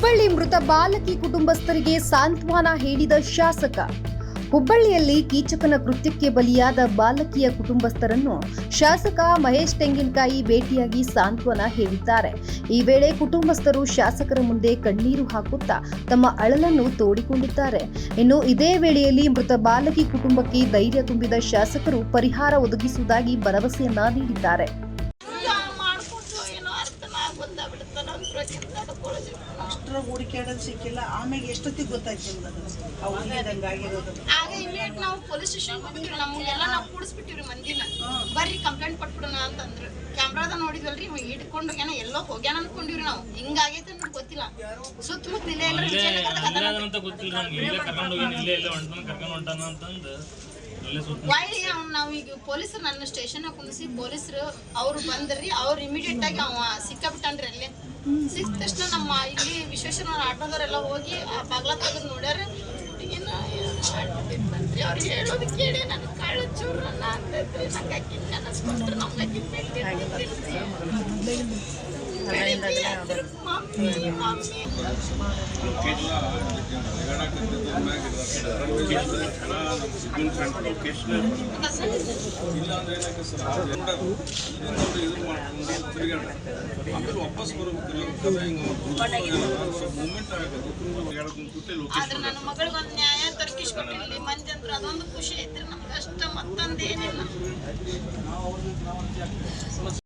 ಹುಬ್ಬಳ್ಳಿ ಮೃತ ಬಾಲಕಿ ಕುಟುಂಬಸ್ಥರಿಗೆ ಸಾಂತ್ವನ ಹೇಳಿದ ಶಾಸಕ. ಹುಬ್ಬಳ್ಳಿಯಲ್ಲಿ ಕೀಚಕನ ಕೃತ್ಯಕ್ಕೆ ಬಲಿಯಾದ ಬಾಲಕಿಯ ಕುಟುಂಬಸ್ಥರನ್ನು ಶಾಸಕ ಮಹೇಶ್ ತೆಂಗಿನಕಾಯಿ ಭೇಟಿಯಾಗಿ ಸಾಂತ್ವನ ಹೇಳಿದ್ದಾರೆ. ಈ ವೇಳೆ ಕುಟುಂಬಸ್ಥರು ಶಾಸಕರ ಮುಂದೆ ಕಣ್ಣೀರು ಹಾಕುತ್ತಾ ತಮ್ಮ ಅಳಲನ್ನು ತೋಡಿಕೊಂಡಿದ್ದಾರೆ. ಇನ್ನು ಇದೇ ವೇಳೆಯಲ್ಲಿ ಮೃತ ಬಾಲಕಿ ಕುಟುಂಬಕ್ಕೆ ಧೈರ್ಯ ತುಂಬಿದ ಶಾಸಕರು ಪರಿಹಾರ ಒದಗಿಸುವುದಾಗಿ ಭರವಸೆಯನ್ನ ನೀಡಿದ್ದಾರೆ. ಅಷ್ಟರ ಹುಡುಕಾಡೋದು ಸಿಕ್ಕಿಲ್ಲ. ಆಮೇಲೆ ಎಷ್ಟೊತ್ತಿಗೆ ಗೊತ್ತಾಯ್ತು ಆಗ ಇಮಿಡಿಯೇಟ್ ನಾವು ಪೊಲೀಸ್ ಸ್ಟೇಷನ್ ಹೋಗ್ಬಿಟ್ಟಿವಿ. ನಮಗೆಲ್ಲ ನಾವು ಕೂಡಿಸ್ಬಿಟ್ಟಿವ್ರಿ ಮಂದಿನ, ಬರ್ರಿ ಕಂಪ್ಲೇಂಟ್ ಕೊಟ್ಬಿಡೋಣ ಅಂತಂದ್ರು. ಕ್ಯಾಮ್ರಾದ ನೋಡಿದ್ವಲ್ರಿ, ಇವ್ ಹಿಡ್ಕೊಂಡು ಹೋಗ್ಯಾನ, ಎಲ್ಲೋ ಹೋಗ್ಯಾನ ಅನ್ಕೊಂಡಿವ್ರಿ ನಾವು. ಹಿಂಗಾಗೈತೆ ಅಂತ ಗೊತ್ತಿಲ್ಲ. ಸುತ್ತಮುತ್ತ ಇಲ್ಲೇ ಎಲ್ಲ ವೈಲಿ ನಾವು ಈಗ ಪೊಲೀಸರು ನನ್ನ ಸ್ಟೇಷನ್ ಕುಂದಿಸಿ ಪೊಲೀಸರು ಅವ್ರು ಬಂದ್ರಿ. ಅವ್ರು ಇಮಿಡಿಯೇಟ್ ಆಗಿ ಅವ ಸಿಕ್ಕಾಬಿಟ್ಟನ್ರಿ. ಅಲ್ಲೇ ಸಿಕ್ಕ ತಕ್ಷಣ ನಮ್ಮ ಇಲ್ಲಿ ವಿಶ್ವೇಶ್ವರ ಆಟೋದವರೆಲ್ಲ ಹೋಗಿ ಆ ಬಾಗ್ಲ ತೆಗೆದು ನೋಡ್ಯಾರ. ಹುಡುಗಿನ ಮಾಡ್ಬಿಟ್ಟಿದ್ರಿ. ಅವ್ರು ಹೇಳೋದು ಕೇಳಿ ನನ್ನ ಕಾಳು ಚೂರನ್ನ ಅಂತೈತ್ರಿ. ನಂಗೆ ಅಕ್ಕಿನ ನೆನಸ್ಕೊಂಡ್ರೆ ನಮ್ಗೆ ಅಕ್ಕಿನ ಆದ್ರೆ ನನ್ನ ಮಗಳಿಗೊಂದು ನ್ಯಾಯ ದೊರಕಿಸ್ಕೊಟ್ಟಿಲ್ಲ ಮಂದಿ ಅಂದ್ರೆ ಅದೊಂದು ಖುಷಿ ಐತ್ರಿ ನಮ್ಗೆ. ಅಷ್ಟ ಮತ್ತೊಂದೇನಿಲ್ಲ.